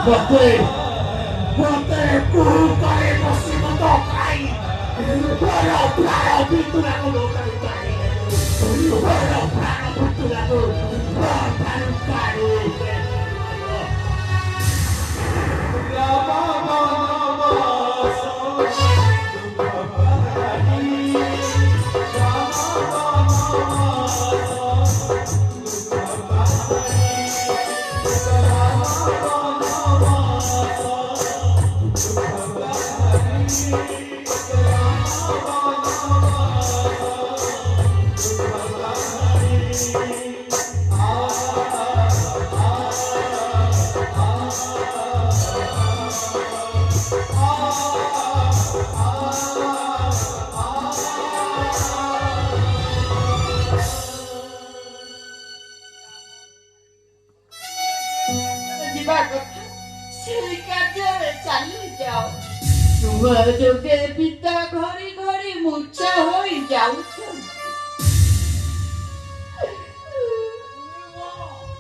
Mate kukare posimo tokai. Pero prano pinturaku dokari kari. Pero prano pinturaku. Prano kari. ଯୁଗ ଯୋଗେ ପିତା ଘରି ଘରି ମୂର୍ଚ୍ଛା ହୋଇ ଯାଉଛ